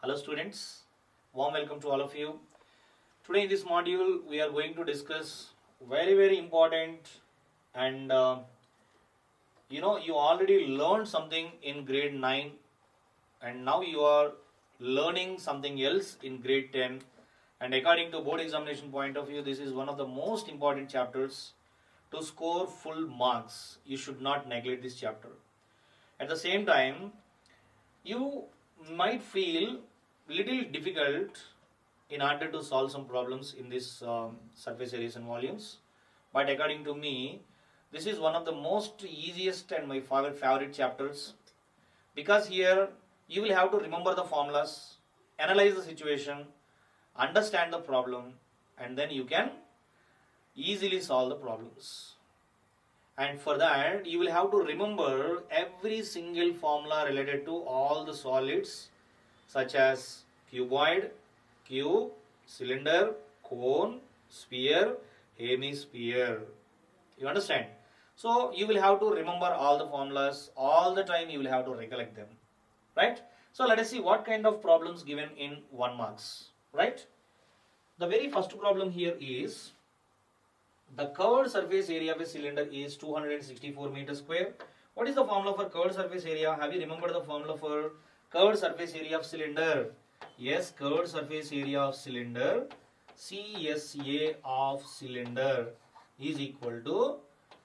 Hello students, warm welcome to all of you. Today in this module we are going to discuss very important and you already learned something in grade 9 and now you are learning something else in grade 10, and according to board examination point of view this is one of the most important chapters to score full marks. You should not neglect this chapter. At the same time, you might feel little difficult in order to solve some problems in this surface areas and volumes, but according to me this is one of the most easiest and my favorite chapters, because here you will have to remember the formulas, analyze the situation, understand the problem, and then you can easily solve the problems. And for that you will have to remember every single formula related to all the solids such as cuboid, cube, cylinder, cone, sphere, hemisphere. You understand? So you will have to remember all the formulas all the time. You will have to recollect them, right? So let us see what kind of problems given in 1 marks, right? The very first problem here is the curved surface area of a cylinder is 264 meters square. What is the formula for curved surface area? Have you remembered the formula for curved surface area of cylinder? Yes, curved surface area of cylinder, CSA of cylinder is equal to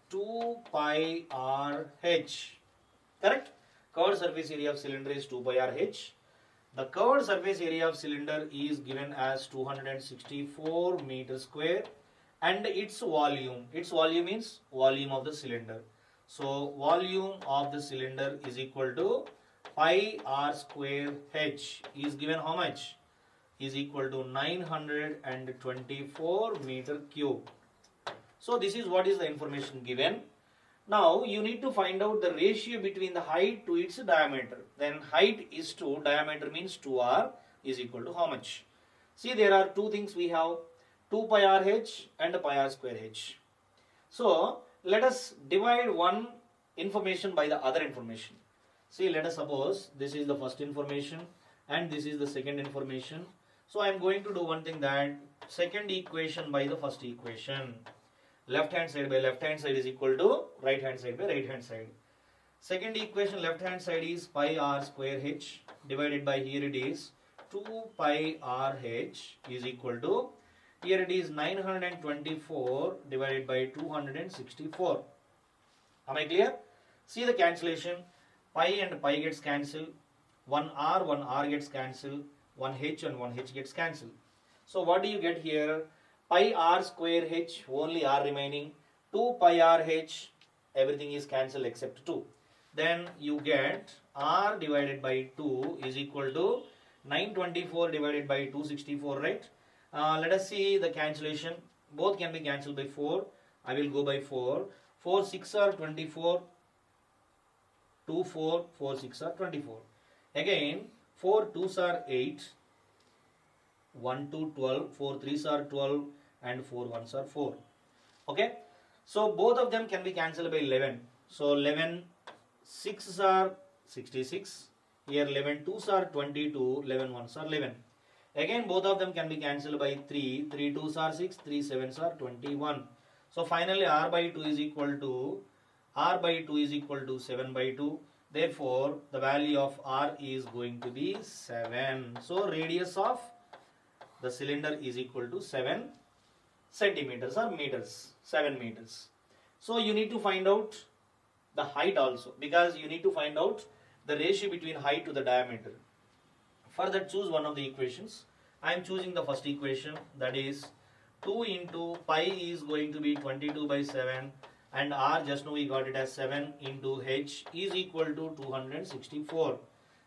2 pi RH. Correct? Curved surface area of cylinder is 2 pi RH. The curved surface area of cylinder is given as 264 meters square. And its volume means volume of the cylinder. So volume of the cylinder is equal to pi r square h is given how much? Is equal to 924 meter cube. So this is what is the information given. Now you need to find out the ratio between the height to its diameter. Then height is 2, diameter means 2r is equal to how much? See, there are two things we have, 2 pi r h and pi r square h. So let us divide one information by the other information. See, let us suppose this is the first information and this is the second information. So I am going to do one thing, that second equation by the first equation. Left hand side by left hand side is equal to right hand side by right hand side. Second equation, left hand side is pi r square h divided by, here it is 2 pi r h is equal to, here it is 924 divided by 264. Am I clear? See the cancellation. Pi and pi gets cancelled. 1r gets cancelled. 1h and 1h gets cancelled. So what do you get here? Pi r square h, only r remaining. 2 pi r h, everything is cancelled except 2. Then you get r divided by 2 is equal to 924 divided by 264, right? Let us see the cancellation. Both can be cancelled by 4. I will go by 4. 4 6 are 24. 2 4, 4 6 are 24. Again 4 2s are 8. 1 2 12. 4 3s are 12 and 4 1s are 4. Okay. So both of them can be cancelled by 11. So 11 6s are 66. Here 11 2s are 22. 11 1s are 11. Again both of them can be cancelled by 3. 3 2s are 6. 3 7s are 21. So finally r by 2 is equal to 7 by 2. Therefore the value of r is going to be 7. So radius of the cylinder is equal to 7 centimeters or meters, 7 meters. So you need to find out the height also, because you need to find out the ratio between height to the diameter. For that, choose one of the equations. I am choosing the first equation, that is 2 into pi is going to be 22 by 7 and r, just now we got it as 7 into h is equal to 264.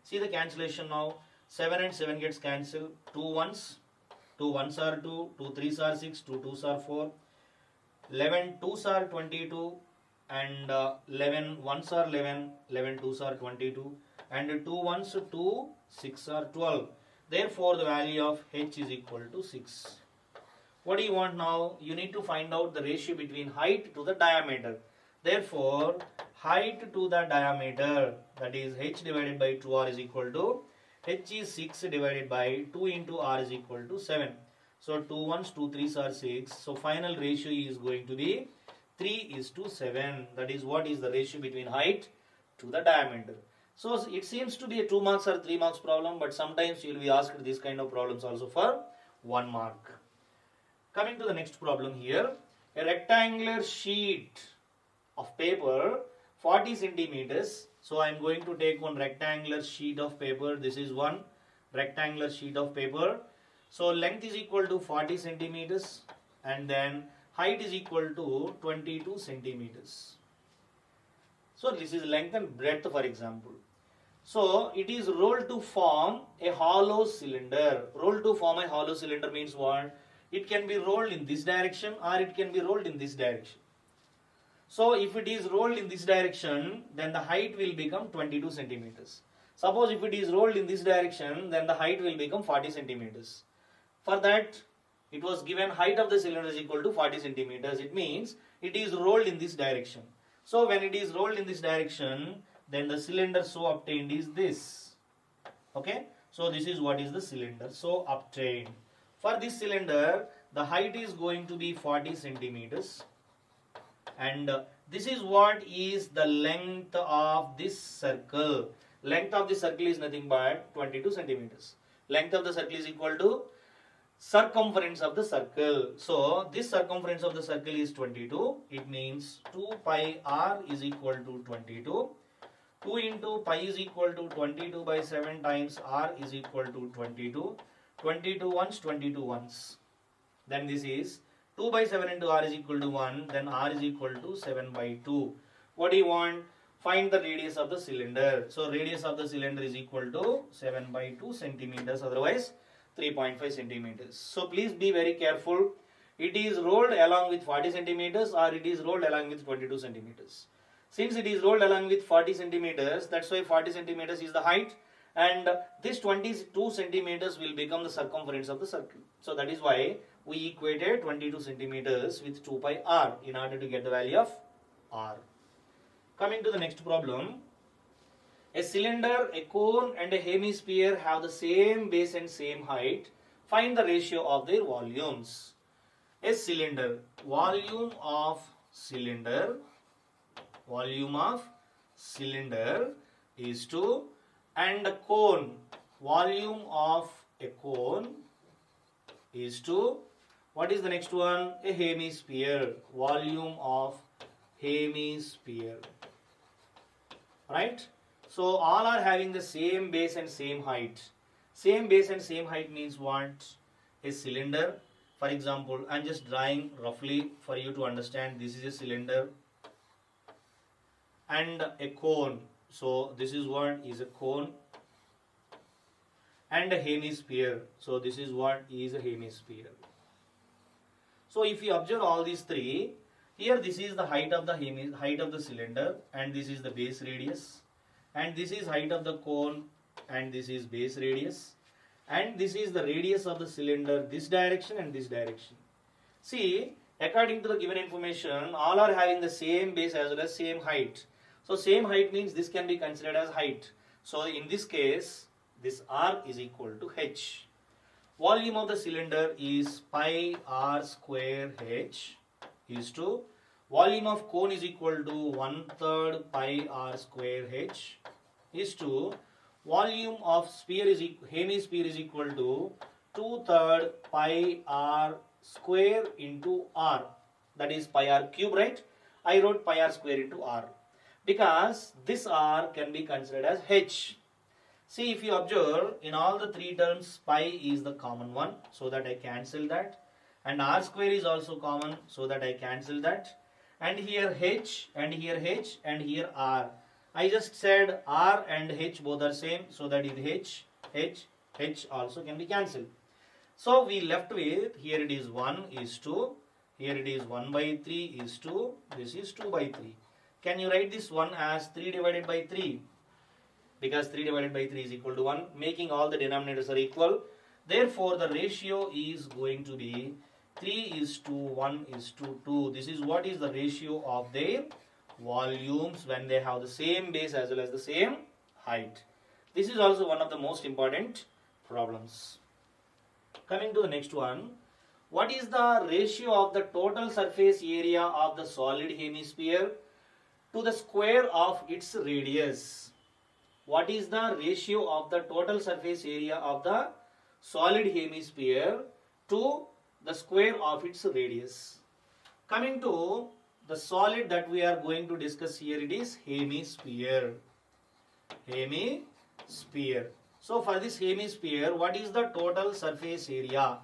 See the cancellation now. 7 and 7 gets cancelled. 2 1s are 2, 2 3s are 6, 2 2s are 4. 11 2s are 22 and 11 1s are 11, 11 2s are 22 and 2 1s 2, 6 are 12. Therefore the value of h is equal to 6. What do you want now? You need to find out the ratio between height to the diameter. Therefore height to the diameter, that is h divided by 2r, is equal to H is 6 divided by 2 into R is equal to 7. So 2 ones, 2 threes are 6. So final ratio is going to be 3:7. That is what is the ratio between height to the diameter. So it seems to be a 2 marks or 3 marks problem, but sometimes you will be asked this kind of problems also for 1 mark. Coming to the next problem here, a rectangular sheet of paper 40 centimeters. So I am going to take one rectangular sheet of paper. This is one rectangular sheet of paper. So length is equal to 40 centimeters and then height is equal to 22 centimeters. So this is length and breadth, for example. So it is rolled to form a hollow cylinder. Rolled to form a hollow cylinder means what? It can be rolled in this direction or it can be rolled in this direction. So if it is rolled in this direction, then the height will become 22 centimeters. Suppose if it is rolled in this direction, then the height will become 40 centimeters. For that, it was given height of the cylinder is equal to 40 centimeters. It means it is rolled in this direction. So when it is rolled in this direction, then the cylinder so obtained is this. Okay? So this is what is the cylinder so obtained. For this cylinder, the height is going to be 40 centimeters. And this is what is the length of this circle. Length of the circle is nothing but 22 centimeters. Length of the circle is equal to circumference of the circle. So this circumference of the circle is 22. It means 2 pi r is equal to 22. 2 into pi is equal to 22 by 7 times r is equal to 22. 22 ones, 22 ones. Then this is 2 by 7 into r is equal to 1. Then r is equal to 7 by 2. What do you want? Find the radius of the cylinder. So radius of the cylinder is equal to 7 by 2 centimeters. Otherwise 3.5 centimeters. So please be very careful. It is rolled along with 40 centimeters or it is rolled along with 22 centimeters. Since it is rolled along with 40 centimeters, that's why 40 centimeters is the height. And this 22 centimeters will become the circumference of the circle. So that is why we equated 22 centimeters with 2 pi r in order to get the value of r. Coming to the next problem. A cylinder, a cone and a hemisphere have the same base and same height. Find the ratio of their volumes. A cylinder, volume of cylinder is 2, and a cone, volume of a cone is 2. What is the next one? A hemisphere, volume of hemisphere. Right? So all are having the same base and same height. Same base and same height means what? A cylinder. For example, I am just drawing roughly for you to understand. This is a cylinder and a cone. So this is what is a cone and a hemisphere. So this is what is a hemisphere. So if you observe all these three, here this is the height of the cylinder and this is the base radius. And this is height of the cone and this is base radius. And this is the radius of the cylinder, this direction and this direction. See, according to the given information, all are having the same base as well as same height. So same height means this can be considered as height. So in this case, this r is equal to h. Volume of the cylinder is pi r square h is to volume of cone is equal to 1/3 pi r square h is to volume of hemisphere is equal to 2/3 pi r square into r. That is pi r cube, right? I wrote pi r square into r because this r can be considered as h. See, if you observe, in all the three terms, pi is the common one, so that I cancel that. And r square is also common, so that I cancel that. And here h, and here h, and here r. I just said r and h both are same, so that is h also can be cancelled. So we left with, here it is 1 is 2, here it is 1 by 3 is 2, this is 2 by 3. Can you write this 1 as 3 divided by 3? Because 3 divided by 3 is equal to 1, making all the denominators are equal. Therefore, the ratio is going to be 3 is to 1 is to 2. This is what is the ratio of their volumes when they have the same base as well as the same height. This is also one of the most important problems. Coming to the next one. What is the ratio of the total surface area of the solid hemisphere to the square of its radius? What is the ratio of the total surface area of the solid hemisphere to the square of its radius? Coming to the solid that we are going to discuss here, it is hemisphere. Hemisphere. So for this hemisphere, what is the total surface area?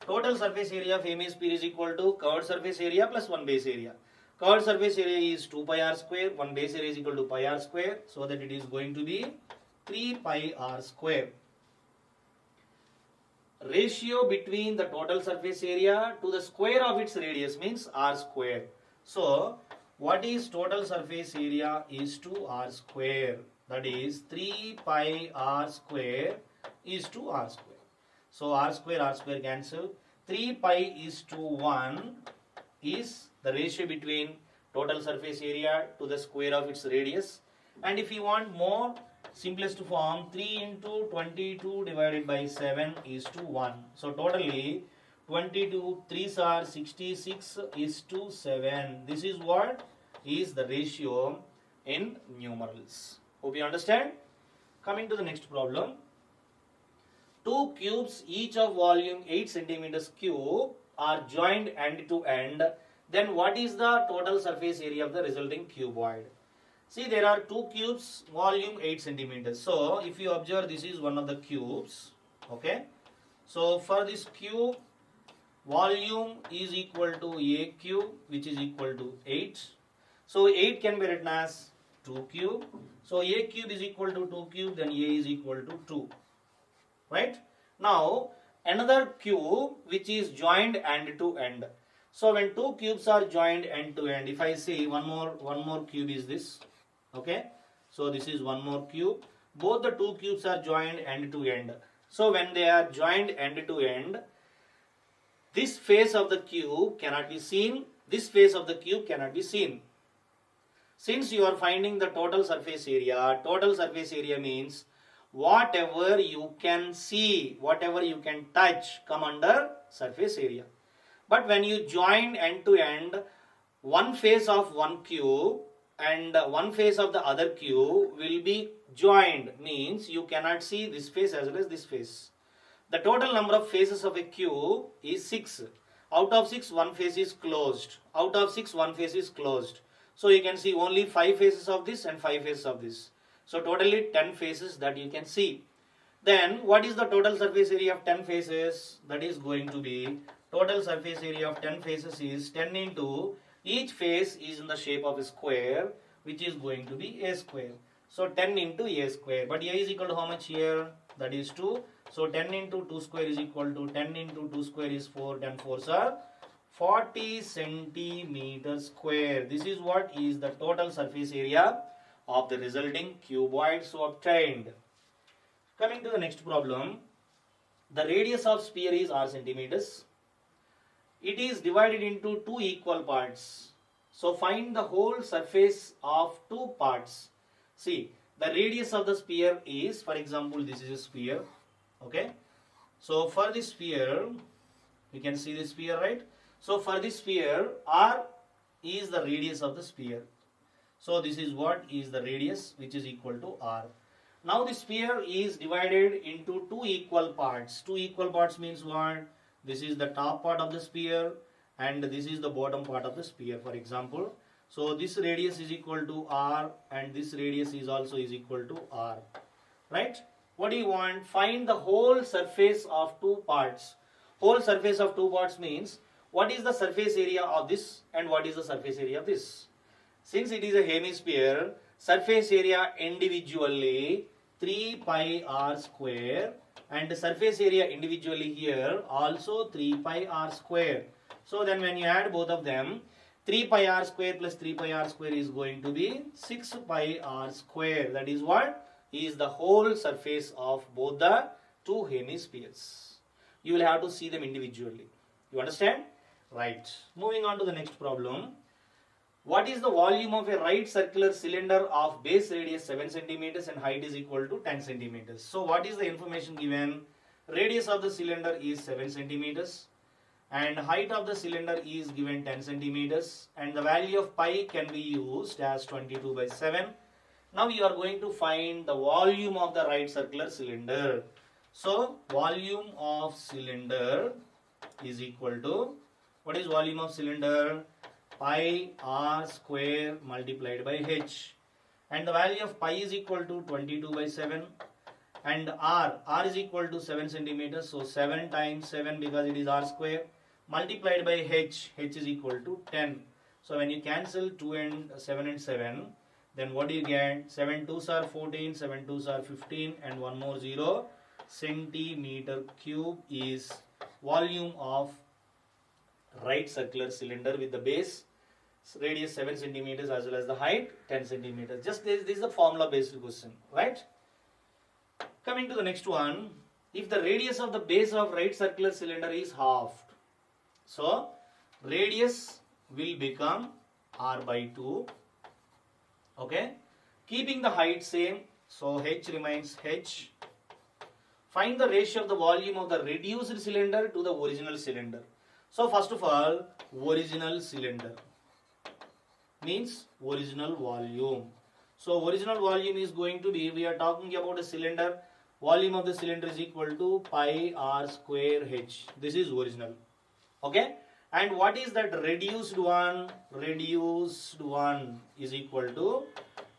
Total surface area of hemisphere is equal to covered surface area plus 1 base area. Covered surface area is 2 pi r square, 1 base area is equal to pi r square, so that it is going to be 3 pi r square. Ratio between the total surface area to the square of its radius means r square. So what is total surface area is to r square, that is 3 pi r square is to r square. So r square cancel. 3 pi is to 1 is the ratio between total surface area to the square of its radius. And if you want more simplest form, 3 into 22 divided by 7 is to 1. So totally 22 3s are 66 is to 7. This is what is the ratio in numerals. Hope you understand. Coming to the next problem. Two cubes each of volume 8 centimeters cube are joined end to end. Then what is the total surface area of the resulting cuboid? See, there are two cubes volume 8 centimeters. So if you observe, this is one of the cubes. Okay. So for this cube, volume is equal to a cube, which is equal to 8. So 8 can be written as 2 cube. So a cube is equal to 2 cube, then a is equal to 2. Right? Now another cube which is joined end to end. So when two cubes are joined end to end, if I say one more cube is this. Okay? So this is one more cube. Both the two cubes are joined end to end. So when they are joined end to end, this face of the cube cannot be seen. This face of the cube cannot be seen. Since you are finding the total surface area means whatever you can see, whatever you can touch come under surface area. But when you join end to end, one face of one cube and one face of the other cube will be joined, means you cannot see this face as well as this face. The total number of faces of a cube is 6. Out of 6, one face is closed. Out of 6, one face is closed. So you can see only 5 faces of this and 5 faces of this. So totally 10 faces that you can see. Then what is the total surface area of 10 faces? That is going to be, total surface area of 10 faces is 10 into, each face is in the shape of a square, which is going to be a square. So 10 into a square. But a is equal to how much here? That is 2. So 10 into 2 square is equal to 10 into 2 square is 4. 10 4s are 40 centimeters square. This is what is the total surface area of the resulting cuboid so obtained. Coming to the next problem. The radius of sphere is r centimeters. It is divided into two equal parts. So find the whole surface of two parts. See, the radius of the sphere is, for example, this is a sphere. Okay. So for this sphere, we can see this sphere, right? So for this sphere, r is the radius of the sphere. So this is what is the radius, which is equal to r. Now the sphere is divided into two equal parts. Two equal parts means what? This is the top part of the sphere and this is the bottom part of the sphere, for example. So this radius is equal to r and this radius is also is equal to r. Right? What do you want? Find the whole surface of two parts. Whole surface of two parts means what is the surface area of this and what is the surface area of this. Since it is a hemisphere, surface area individually 3 pi r square and the surface area individually here also 3 pi r square. So then when you add both of them, 3 pi r square plus 3 pi r square is going to be 6 pi r square. That is what is the whole surface of both the two hemispheres. You will have to see them individually. You understand? Right. Moving on to the next problem. What is the volume of a right circular cylinder of base radius 7 centimeters and height is equal to 10 centimeters? So what is the information given? Radius of the cylinder is 7 centimeters and height of the cylinder is given 10 centimeters and the value of pi can be used as 22 by 7. Now you are going to find the volume of the right circular cylinder. So volume of cylinder is equal to, what is volume of cylinder? Pi r square multiplied by h, and the value of pi is equal to 22 by 7 and r is equal to 7 centimeters, so 7 times 7 because it is r square multiplied by h is equal to 10. So when you cancel 2 and 7 and 7, then what do you get? 7 2s are 14, 7 2s are 15 and one more 0. Centimeter cube is volume of right circular cylinder with the base radius 7 centimeters as well as the height 10 centimeters. Just this is the formula based question, right? Coming to the next one, if the radius of the base of right circular cylinder is halved, so radius will become r by 2, okay, keeping the height same, so h remains h. Find the ratio of the volume of the reduced cylinder to the original cylinder. So first of all, original cylinder means original volume. So original volume is going to be, we are talking about a cylinder, volume of the cylinder is equal to pi r square h. This is original, okay. And what is that reduced one? Reduced one is equal to,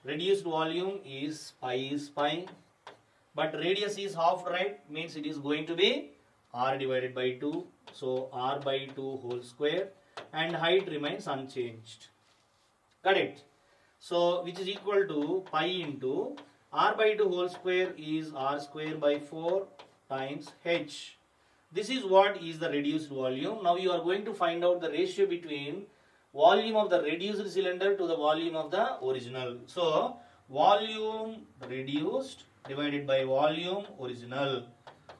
reduced volume is pi, but radius is half, right? Means it is going to be r divided by 2, so r by 2 whole square, and height remains unchanged. Got it? So which is equal to pi into r by 2 whole square is r square by 4 times h. This is what is the reduced volume. Now you are going to find out the ratio between volume of the reduced cylinder to the volume of the original. So volume reduced divided by volume original.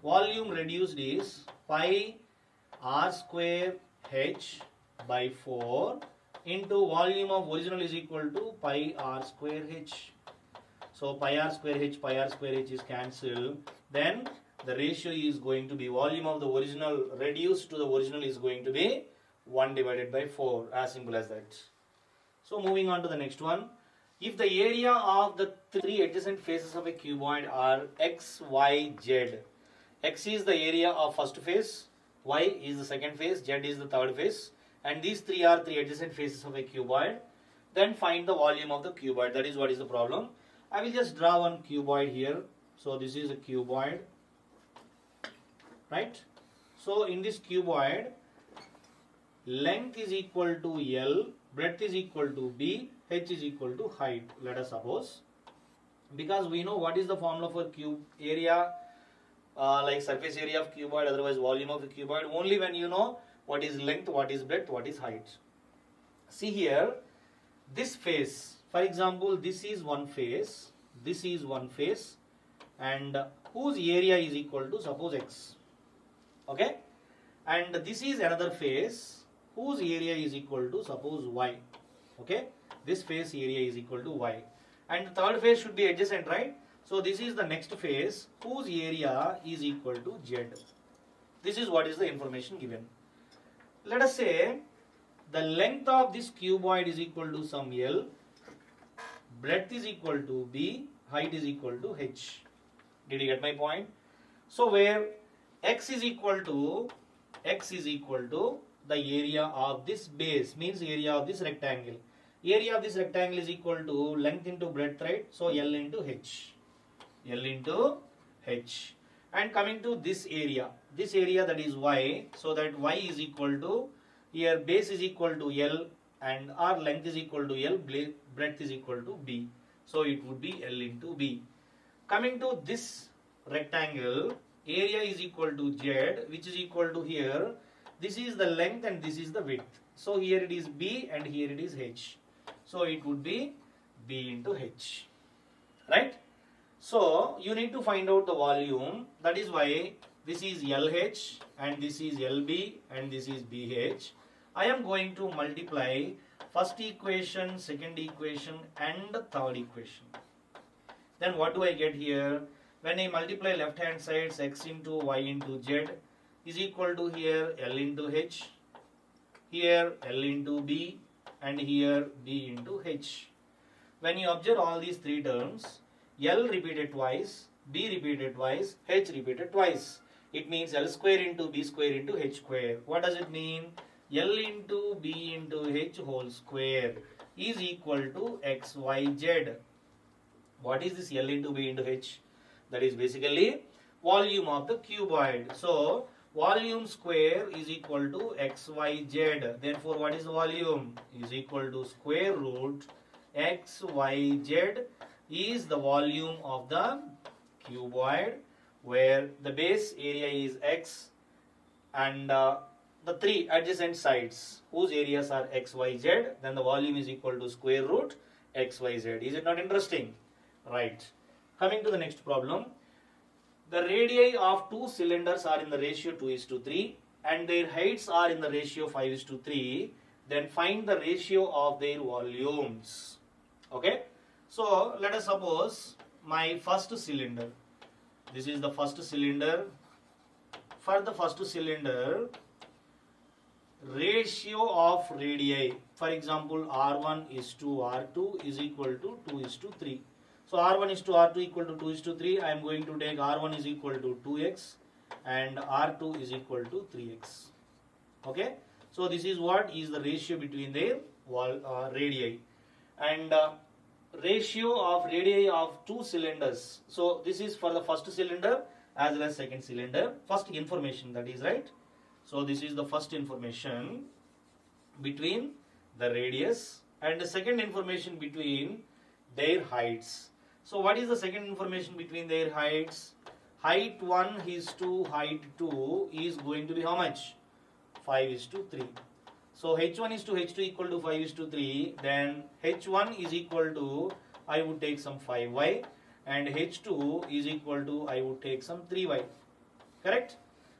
Volume reduced is pi r square h by 4 into volume of original is equal to pi r square h. So pi r square h is cancelled. Then the ratio is going to be volume of the original reduced to the original is going to be 1 divided by 4. As simple as that. So moving on to the next one. If the area of the three adjacent faces of a cuboid are x, y, z. X is the area of first face, y is the second face, z is the third face, and these three are three adjacent faces of a cuboid. Then find the volume of the cuboid. That is what is the problem. I will just draw one cuboid here. So this is a cuboid, right? So in this cuboid, length is equal to L, breadth is equal to B, h is equal to height, let us suppose. Because we know what is the formula for cube area, like surface area of cuboid, otherwise volume of the cuboid, only when you know what is length, what is breadth, what is height. See here, this face, for example, this is one face, and whose area is equal to suppose x, okay, and this is another face whose area is equal to suppose y, okay, this face area is equal to y, and the third face should be adjacent, right? So this is the next face whose area is equal to z. This is what is the information given. Let us say the length of this cuboid is equal to some L, breadth is equal to B, height is equal to h. Did you get my point? So where x is equal to the area of this base, means area of this rectangle. Area of this rectangle is equal to length into breadth, right? So L into h. And coming to this area that is y, so that y is equal to, here base is equal to L and our length is equal to L, breadth is equal to B. So it would be L into B. Coming to this rectangle, area is equal to Z, which is equal to here, this is the length and this is the width. So here it is B and here it is H. So it would be B into H, right? So you need to find out the volume. That is why this is LH and this is LB and this is BH. I am going to multiply first equation, second equation and third equation. Then what do I get here? When I multiply left hand sides, x into y into z is equal to here L into H, here L into B and here B into H. When you observe all these three terms, L repeated twice, B repeated twice, H repeated twice. It means L square into B square into H square. What does it mean? L into B into H whole square is equal to XYZ. What is this L into B into H? That is basically volume of the cuboid. So, volume square is equal to XYZ. Therefore, what is the volume? Is equal to square root XYZ is the volume of the cuboid, where the base area is X and the three adjacent sides whose areas are XYZ, then the volume is equal to square root XYZ. Is it not interesting? Right. Coming to the next problem. The radii of two cylinders are in the ratio 2:3 and their heights are in the ratio 5:3. Then find the ratio of their volumes. Okay. So let us suppose my first cylinder. This is the first cylinder. For the first cylinder, ratio of radii, for example, R1 is to R2 is equal to 2:3. So R1 is to R2 equal to 2:3. I am going to take R1 is equal to 2x and R2 is equal to 3x. Okay. So this is what is the ratio between their radii. And ratio of radii of two cylinders. So this is for the first cylinder as well as second cylinder. First information, that is right. So this is the first information between the radius and the second information between their heights. So what is the second information between their heights? Height 1 is to height 2 is going to be how much? 5:3. So H1 is to H2 equal to 5:3. Then H1 is equal to, I would take some 5y, and H2 is equal to, I would take some 3y. Correct?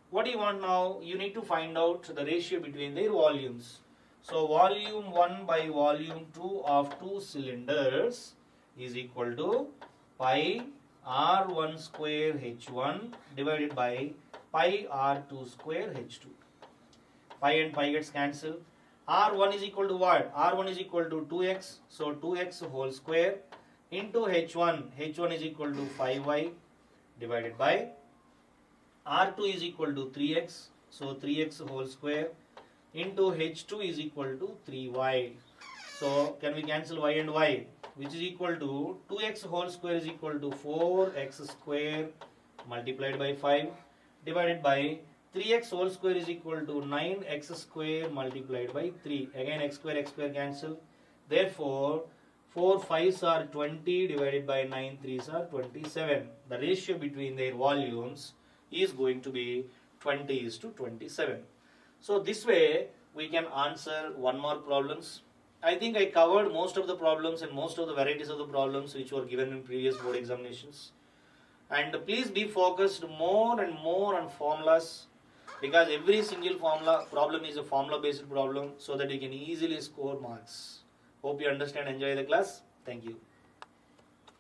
What do you want now? You need to find out the ratio between their volumes. So volume 1 by volume 2 of two cylinders is equal to pi R1 square H1 divided by pi R2 square H2. Pi and pi gets cancelled. R1 is equal to what? R1 is equal to 2x. So 2x whole square into H1. H1 is equal to 5y divided by R2 is equal to 3x. So 3x whole square into H2 is equal to 3y. So can we cancel y and y? Which is equal to 2x whole square is equal to 4x square multiplied by 5 divided by 3x whole square is equal to 9x square multiplied by 3. Again x square cancel. Therefore 4 5s are 20 divided by 9 3s are 27. The ratio between their volumes is going to be 20:27. So this way we can answer one more problems. I think I covered most of the problems and most of the varieties of the problems which were given in previous board examinations. And please be focused more and more on formulas, because every single formula problem is a formula based problem, so that you can easily score marks. Hope you understand, enjoy the class. Thank you.